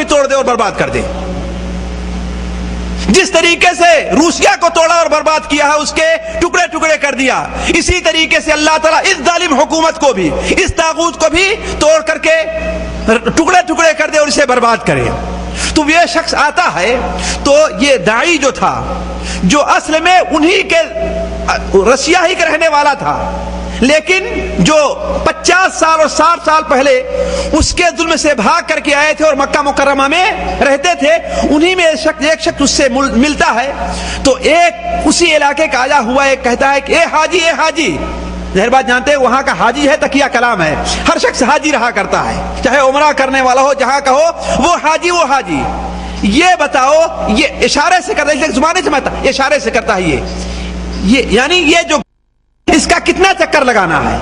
بھی توڑ دے اور برباد کر دے. جس طریقے سے روسیا کو توڑا اور برباد کیا ہے, اس کے ٹکڑے ٹکڑے کر دیا, اسی طریقے سے اللہ تعالیٰ اس ظالم حکومت کو بھی, اس طاغوت کو بھی توڑ کر کے ٹکڑے ٹکڑے کر دے اور اسے برباد کرے. تو یہ شخص آتا ہے, تو یہ داعی جو تھا, جو اصل میں انہی کے رشیا ہی کا رہنے والا تھا, لیکن جو 50 سال اور 60 سال پہلے اس کے ظلم سے بھاگ کر کے آئے تھے اور مکہ مکرمہ میں رہتے تھے, انہی میں ایک شخص اس سے ملتا ہے. تو ایک اسی علاقے کا آیا ہوا ایک کہتا ہے کہ اے حاجی, اے حاجی. ظاہر بات جانتے ہیں وہاں کا حاجی ہے تکیہ کلام ہے, ہر شخص حاجی رہا کرتا ہے, چاہے عمرہ کرنے والا ہو, جہاں کا ہو, وہ حاجی وہ حاجی. یہ بتاؤ, یہ اشارے سے کرتا ہے, زبان سے سمجھتا, اشارے سے کرتا ہے یہ یعنی یہ جو اس کا کتنا چکر لگانا ہے,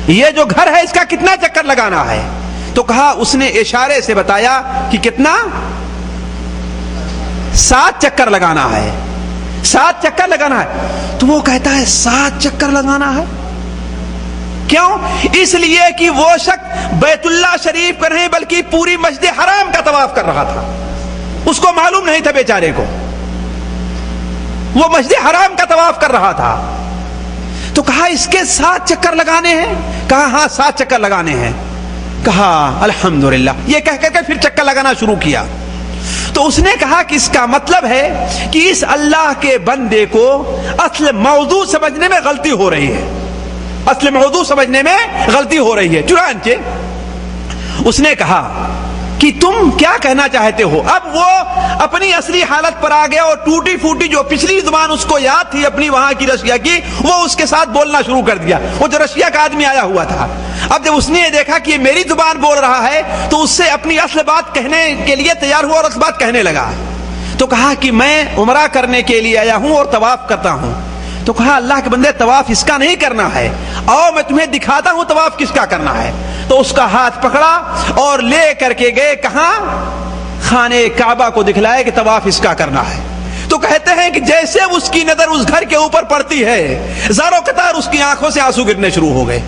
یہ جو گھر ہے اس کا کتنا چکر لگانا ہے. تو کہا, اس نے اشارے سے بتایا کہ کتنا, 7 چکر لگانا ہے, 7 چکر لگانا ہے. تو وہ کہتا ہے 7 چکر لگانا ہے, کیوں؟ اس لیے کہ وہ شخص بیت اللہ شریف کا نہیں بلکہ پوری مسجد حرام کا طواف کر رہا تھا. اس کو معلوم نہیں تھا بیچارے کو, وہ مسجد حرام کا طواف کر رہا تھا. تو کہا اس کے 7 چکر لگانے ہیں. کہا ہاں 7 چکر لگانے ہیں. کہا الحمدللہ. یہ کہہ کر کے پھر چکر لگانا شروع کیا. تو اس نے کہا کہ اس کا مطلب ہے کہ اس اللہ کے بندے کو اصل موضوع سمجھنے میں غلطی ہو رہی ہے, اصل موضوع سمجھنے میں غلطی ہو رہی ہے. چنانچہ اس نے کہا کہ تم کیا کہنا چاہتے ہو. اب وہ اپنی اصلی حالت پر آ گیا اور ٹوٹی پھوٹی جو پچھلی زبان اس کو یاد تھی اپنی وہاں کی رشیا کی, وہ اس کے ساتھ بولنا شروع کر دیا. وہ جو رشیا کا آدمی آیا ہوا تھا, اب جب اس نے دیکھا کہ یہ میری زبان بول رہا ہے تو اس سے اپنی اصل بات کہنے کے لیے تیار ہوا اور اصل بات کہنے لگا. تو کہا کہ میں عمرہ کرنے کے لیے آیا ہوں اور طواف کرتا ہوں. تو کہا اللہ کے بندے طواف اس کا نہیں کرنا ہے, اور میں تمہیں دکھاتا ہوں طواف کس کا کرنا ہے. تو اس کا ہاتھ پکڑا اور لے کر کے گئے کہاں, خانے کعبہ کو دکھلائے کہ طواف اس کا کرنا ہے. تو کہتے ہیں کہ جیسے اس کی نظر اس گھر کے اوپر پڑتی ہے, زاروں قطار اس کی آنکھوں سے آنسو گرنے شروع ہو گئے.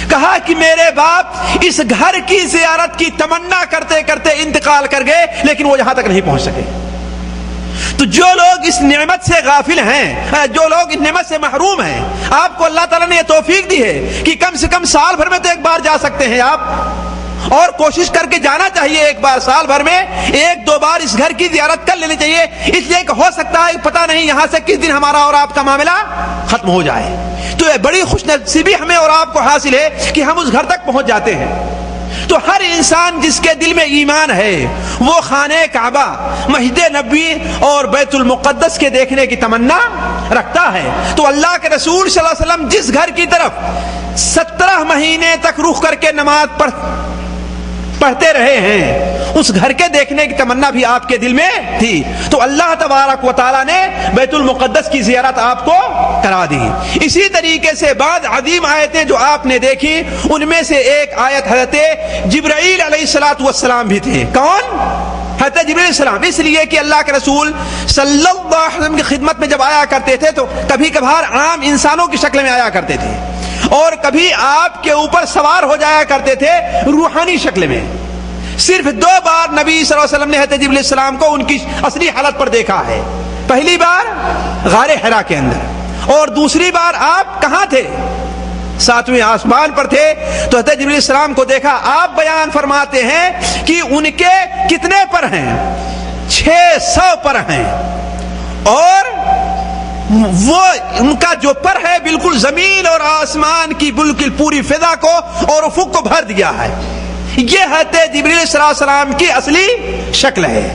کہا کہ میرے باپ اس گھر کی زیارت کی تمنا کرتے کرتے انتقال کر گئے, لیکن وہ یہاں تک نہیں پہنچ سکے. تو جو لوگ اس نعمت سے غافل ہیں, جو لوگ اس نعمت سے محروم ہیں, آپ کو اللہ تعالیٰ نے یہ توفیق دی ہے کہ کم سے کم سال بھر میں تو ایک بار جا سکتے ہیں آپ, اور کوشش کر کے جانا چاہیے ایک بار, سال بھر میں 1-2 بار اس گھر کی زیارت کر لینی چاہیے. اس لیے کہ ہو سکتا ہے پتہ نہیں یہاں سے کس دن ہمارا اور آپ کا معاملہ ختم ہو جائے. تو یہ بڑی خوش نصیبی ہمیں اور آپ کو حاصل ہے کہ ہم اس گھر تک پہنچ جاتے ہیں. تو ہر انسان جس کے دل میں ایمان ہے وہ خانہ کعبہ, مسجد نبوی اور بیت المقدس کے دیکھنے کی تمنا رکھتا ہے. تو اللہ کے رسول صلی اللہ علیہ وسلم جس گھر کی طرف 17 مہینے تک رخ کر کے نماز پڑھتے رہے ہیں, اس گھر کے دیکھنے کی تمنا بھی آپ کے دل میں تھی. تو اللہ تبارک و تعالیٰ نے بیت المقدس کی زیارت آپ کو کرا دی. اسی طریقے سے بعض عظیم آیتیں جو آپ نے دیکھی, ان میں سے ایک آیت حضرت جبرائیل علیہ السلام بھی تھے. کون؟ حضرت جبرائیل علیہ السلام. اس لیے کہ اللہ کے رسول صلی اللہ علیہ وسلم کی خدمت میں جب آیا کرتے تھے تو کبھی کبھار عام انسانوں کی شکل میں آیا کرتے تھے, اور کبھی آپ کے اوپر سوار ہو جایا کرتے تھے روحانی شکل میں. صرف 2 بار نبی صلی اللہ علیہ وسلم نے حضرت جبرائیل علیہ السلام کو ان کی اصلی حالت پر دیکھا ہے. پہلی بار غار حرا کے اندر, اور دوسری بار آپ کہاں تھے؟ 7ویں آسمان پر تھے. تو حضرت جبرائیل علیہ السلام کو دیکھا. آپ بیان فرماتے ہیں کہ ان کے کتنے پر ہیں؟ 600 پر ہیں, اور وہ ان کا جو پر ہے بالکل زمین اور آسمان کی بالکل پوری فضا کو اور افق کو بھر دیا ہے. یہ حضرت جبرائیل علیہ السلام کی اصلی شکل ہے,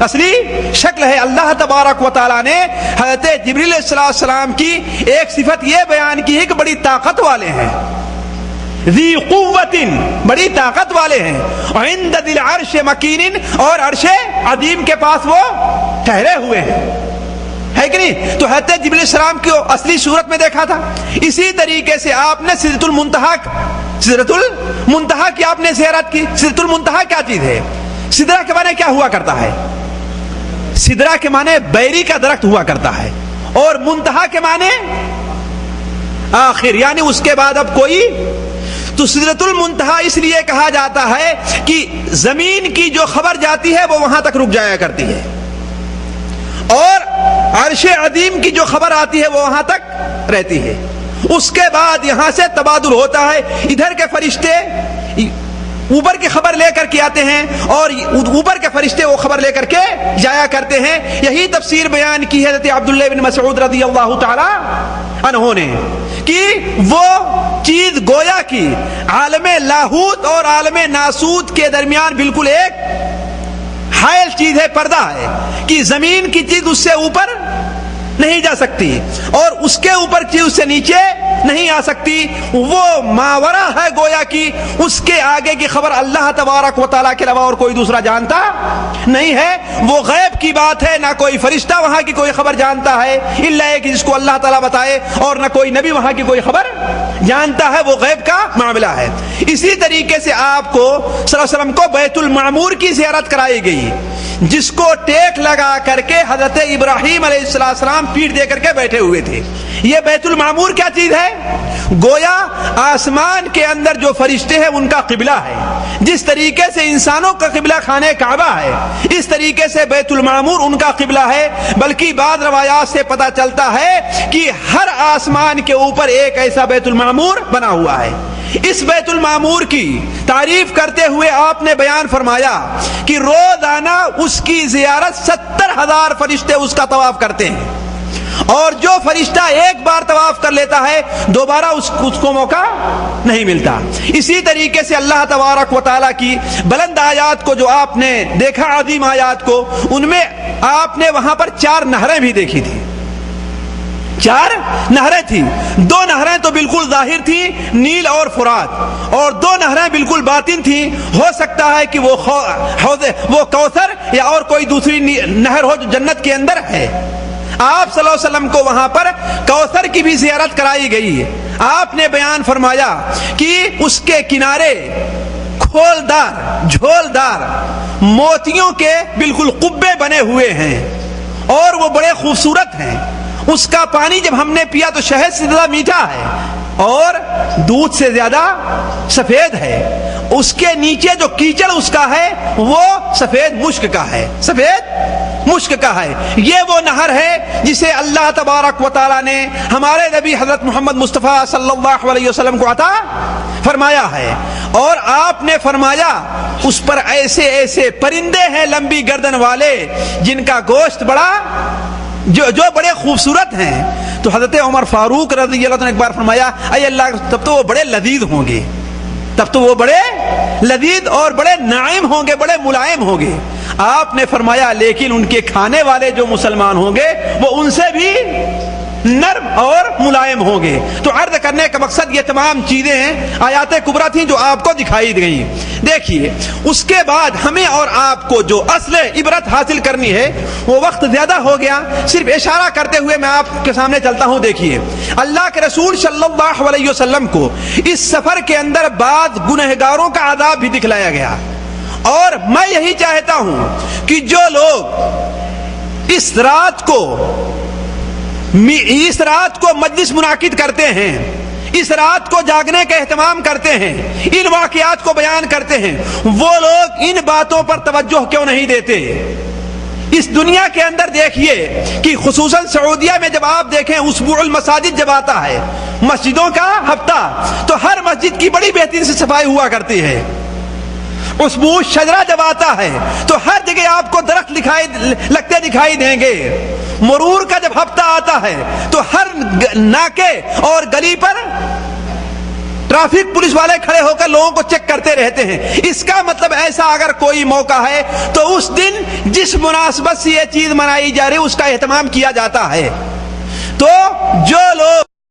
اصلی شکل ہے. اللہ تبارک و تعالیٰ نے حضرت جبرائیل علیہ السلام کی ایک صفت یہ بیان کی ہے کہ بڑی طاقت والے ہیں, ذی قوت, بڑی طاقت والے ہیں, عند ذی العرش مکین, اور عرش عظیم کے پاس وہ ٹھہرے ہوئے ہیں, ہے کہ نہیں؟ تو حضرت جبرائیل علیہ السلام کی اصلی صورت میں دیکھا تھا. اسی طریقے سے آپ نے سدرۃ المنتہا کی آپ نے زیارت کی. سدرۃ المنتہا کیا چیز ہے؟ سدرہ کے معنی کیا ہوا کرتا ہے؟ سدرہ کے معنی بیری کا درخت ہوا کرتا ہے, اور منتہا کے معنی آخر, یعنی اس کے بعد اب کوئی. تو سدرۃ المنتہا اس لیے کہا جاتا ہے کہ زمین کی جو خبر جاتی ہے وہ وہاں تک رک جایا کرتی ہے، اور عرش عظیم کی جو خبر آتی ہے وہ وہاں تک رہتی ہے. اس کے بعد یہاں سے تبادل ہوتا ہے، ادھر کے فرشتے اوپر کی خبر لے کر کے آتے ہیں اور اوپر کے فرشتے وہ خبر لے کر کے جایا کرتے ہیں. یہی تفسیر بیان کی ہے حضرت عبداللہ بن مسعود رضی اللہ تعالی عنہ نے کہ وہ چیز گویا کی عالم لاہوت اور عالم ناسوت کے درمیان بالکل ایک حائل چیز ہے، پردہ ہے، کہ زمین کی چیز اس سے اوپر نہیں جا سکتی اور اس کے اوپر چیز اس سے نیچے نہیں آ سکتی. وہ ماورا ہے گویا کی، اس کے آگے کی خبر اللہ تبارک و تعالیٰ کے علاوہ اور کوئی دوسرا جانتا نہیں ہے. وہ غیب کی بات ہے، نہ کوئی فرشتہ وہاں کی کوئی خبر جانتا ہے الا کہ جس کو اللہ تعالیٰ بتائے، اور نہ کوئی نبی وہاں کی کوئی خبر جانتا ہے. وہ غیب کا معاملہ ہے. اسی طریقے سے آپ کو صلی اللہ علیہ وسلم کو بیت المعمور کی زیارت کرائی گئی، جس کو ٹیک لگا کر کے حضرت ابراہیم علیہ السلام پیٹھ دے کر کے بیٹھے ہوئے تھے. یہ بیت المعمور کیا چیز ہے؟ گویا آسمان کے اندر جو فرشتے ہیں ان کا قبلہ ہے. جس طریقے سے انسانوں کا قبلہ خانہ کعبہ ہے، اس طریقے سے بیت المعمور ان کا قبلہ ہے. بلکہ بعض روایات سے پتہ چلتا ہے کہ ہر آسمان کے اوپر ایک ایسا بیت المعمور بنا ہوا ہے. اس بیت المعمور کی تعریف کرتے ہوئے آپ نے بیان فرمایا کہ روزانہ اس کی زیارت 70,000 فرشتے اس کا طواف کرتے ہیں، اور جو فرشتہ ایک بار طواف کر لیتا ہے دوبارہ اس کو موقع نہیں ملتا. اسی طریقے سے اللہ تبارک و تعالیٰ کی بلند آیات کو جو آپ نے دیکھا، عظیم آیات کو، ان میں آپ نے وہاں پر 4 نہریں بھی دیکھی تھی. 4 نہریں تھیں. 2 نہریں تو بالکل ظاہر تھیں، نیل اور فرات، اور 2 نہریں بالکل باطن تھیں. ہو سکتا ہے کہ وہ کوثر یا اور کوئی دوسری نہر ہو جو جنت کے اندر ہے. آپ صلی اللہ علیہ وسلم کو وہاں پر کوثر کی بھی زیارت کرائی گئی. آپ نے بیان فرمایا کہ اس کے کنارے کھولدار جھولدار موتیوں کے بالکل قبے بنے ہوئے ہیں، اور وہ بڑے خوبصورت ہیں. اس کا پانی جب ہم نے پیا تو شہد سے زیادہ میٹھا ہے اور دودھ سے زیادہ سفید ہے. اس کے نیچے جو کیچڑ اس کا ہے وہ سفید مشک کا ہے، سفید مشک کا ہے. یہ وہ نہر ہے جسے اللہ تبارک و تعالیٰ نے ہمارے نبی حضرت محمد مصطفیٰ صلی اللہ علیہ وسلم کو عطا فرمایا ہے. اور آپ نے فرمایا اس پر ایسے ایسے پرندے ہیں لمبی گردن والے جن کا گوشت بڑا جو بڑے خوبصورت ہیں. تو حضرت عمر فاروق رضی اللہ عنہ نے ایک بار فرمایا، اے اللہ، تب تو وہ بڑے لذیذ ہوں گے، تب تو وہ بڑے لذیذ اور بڑے ناعم ہوں گے، بڑے ملائم ہوں گے. آپ نے فرمایا لیکن ان کے کھانے والے جو مسلمان ہوں گے وہ ان سے بھی نرم اور ملائم ہوں گے. تو عرض کرنے کا مقصد یہ تمام چیزیں ہیں، آیات کبریٰ تھیں جو آپ کو دکھائی گئیں. دیکھیے اس کے بعد ہمیں اور آپ کو جو اصل عبرت حاصل کرنی ہے، وہ وقت زیادہ ہو گیا، صرف اشارہ کرتے ہوئے میں آپ کے سامنے چلتا ہوں. دیکھیے اللہ کے رسول صلی اللہ علیہ وسلم کو اس سفر کے اندر بعض گنہگاروں کا عذاب بھی دکھلایا گیا. اور میں یہی چاہتا ہوں کہ جو لوگ اس رات کو مجلس منعقد کرتے ہیں، اس رات کو جاگنے کا اہتمام کرتے ہیں، ان واقعات کو بیان کرتے ہیں، وہ لوگ ان باتوں پر توجہ کیوں نہیں دیتے؟ اس دنیا کے اندر دیکھیے کہ خصوصاً سعودیہ میں جب آپ دیکھیں اسبوع المساجد جب آتا ہے، مسجدوں کا ہفتہ، تو ہر مسجد کی بڑی بہترین سے صفائی ہوا کرتی ہے. اسبوع شجرہ جب آتا ہے تو ہر جگہ آپ کو درخت لگتے دکھائی دیں گے. مرور کا جب ہفتہ آتا ہے تو ہر ناکے اور گلی پر ٹریفک پولیس والے کھڑے ہو کر لوگوں کو چیک کرتے رہتے ہیں. اس کا مطلب ایسا اگر کوئی موقع ہے تو اس دن جس مناسبت سے یہ چیز منائی جا رہی ہے اس کا اہتمام کیا جاتا ہے. تو جو لوگ